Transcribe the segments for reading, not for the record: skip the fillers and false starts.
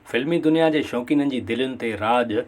फिल्मी दुनिया जे शौक़ीननि जी दिलयुनि ते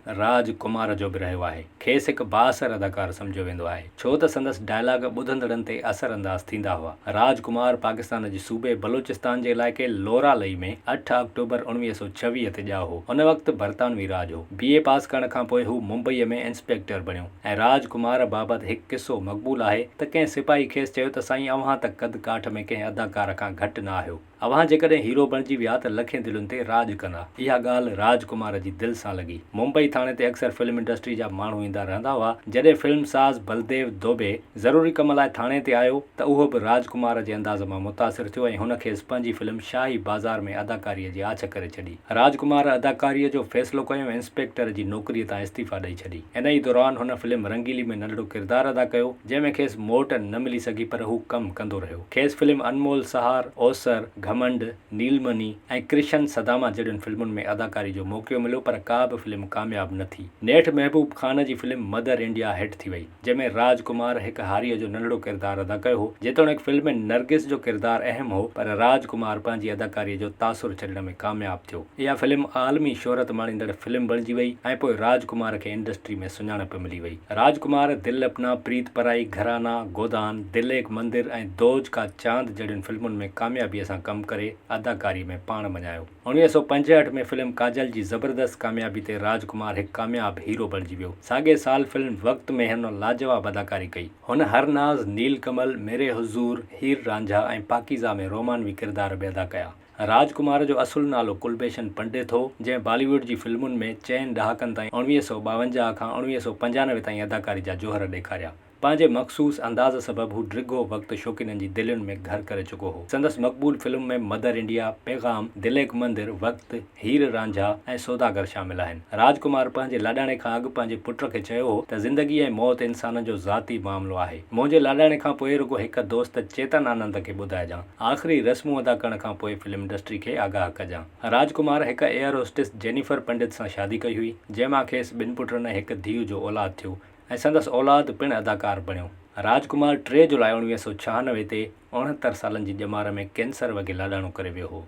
राजकुमार जो बि रहियो आहे। खेसि हिकु बाअसर अदाकार सम्झियो वेंदो आहे, छो त संदसि डायलॉग ॿुधंदड़नि ते असर अंदाज़ थींदा हुआ। राजकुमार पाकिस्तान जे सूबे बलूचिस्तान जे इलाइक़े लोरालई में 8 अक्टूबर 1926 ते ॼाओ हो। उन वक़्तु बरतानवी राज हो। BA पास करण खां पोइ हू मुंबईअ में इंस्पेक्टर बणियो ऐं राजकुमार बाबति हिकु किस्सो मक़बूल आहे त कंहिं सिपाही खेसि चयो त साईं, अव्हां त कद काठ में कंहिं अदाकार खां घटि न आहियो। अव्हां जेकॾहिं हीरो बणिजी विया त लखें दिलुनि ते राज कंदा। इहा ॻाल्हि राजकुमार जी दिलि सां लॻी। मुंबई थाणे ते अक्सर फिल्म इंडस्ट्री जा माण्हू ईंदा रहंदा हुआ। जॾहिं फिल्म साज़ बलदेव दोबे ज़रूरी कम लाइ थाणे ते आयो त उहो बि राजकुमार जे अंदाज़ मां मुतासिर थियो ऐं हुन खेसि पंहिंजी फिल्म शाही बाज़ार में अदाकारीअ जी आछ करे छॾी। राजकुमार अदाकारीअ जो फ़ैसिलो कयो ऐं इंस्पेक्टर जी नौकरीअ तां इस्तीफ़ा ॾेई छॾी। इन ई दौरान हुन फिल्म रंगीली में नंढड़ो किरदारु अदा कयो, जंहिंमें खेसि मोट न मिली सघी, पर हू कमु कंदो रहियो। खेसि फिल्म अनमोल सहार, ओसर, घमंड, नीलमनी ऐं कृष्ण सदामा जहिड़ियुनि फिल्मुनि में अदाकारी जो मौक़ो मिलियो, पर का बि फिल्म कामयाबु न थी। नेठि महबूब ख़ान जी फिल्म मदर इंडिया हिट थी वई, जंहिंमें राजकुमार हिकु हारीअ जो नंढड़ो किरदारु अदा कयो हो। जेतोणीकि फिल्म में नरगिस जो किरदारु अहम हो, पर राजकुमार पंहिंजी अदाकारीअ जो तासुर छॾण में कामयाबु थियो। इहा फिल्म आलमी शोहरत माणींदड़ फिल्म बणिजी वई ऐं पोइ राजकुमार खे इंडस्ट्री में सुञाणप मिली वई। राजकुमार दिल अपना, प्रीत पराई, घराना, गोदान, दिल एक मंदिर ऐं दोज का चांद जहिड़ियुनि फिल्मुनि में कामयाबीअ सां कमु करे अदाकारी में पाण मञायो। 1965 में फिल्म काजल जी ज़बरदस्त कामयाबी ते राजकुमार हिकु कामयाबु हीरो बणिजी वियो। साॻे साल फिल्म वक़्त में हिन लाजवाब अदाकारी कई। हुन हरनाज़, नीलकमल, मेरे हुज़ूर, हीर रांझा ऐं पाकीज़ा में रोमानवी किरदार बि अदा कया। राजकुमार जो असुलु नालो कुलभूषण पंडित हो, जंहिं बॉलीवुड जी फिल्मुनि में 4 ॾहाकनि ताईं 1952 खां 1995 ताईं अदाकारी जा जोहर ॾेखारिया। पंहिंजे मख़सूस अंदाज़ सबबि हू डिघो वक़्तु शौक़ीननि जी दिलयुनि में घर करे चुको हो। संदसि मक़बूल फिल्म में मदर इंडिया, पैगाम, दिल एक मंदिर, वक़्त, हीर रांझा ऐं सौदागर शामिल आहिनि। राजकुमार पंहिंजे लाॾाणे खां अॻु पंहिंजे पुट खे चयो हो त ज़िंदगी ऐं मौत इंसान जो ज़ाती मामिलो आहे। मुंहिंजे लाॾाणे खां पोइ रुॻो हिकु दोस्त चेतन आनंद खे ॿुधाइजां। आख़िरी रस्मूं अदा करण खां पोइ फिल्म इंडस्ट्री खे आगाह कजां। राजकुमार हिकु एयर होस्टेस जेनिफर पंडित सां शादी कई हुई, जंहिंमां खेसि 2 पुटनि ऐं हिकु धीउ जो औलाद थियो ऐं संदसि औलाद पिणु अदाकार बणियो। राजकुमार 3 जुलाई 1996 ते 69 सालनि जी ॼमार में कैंसर वॻे लाॾाणो करे वियो हो।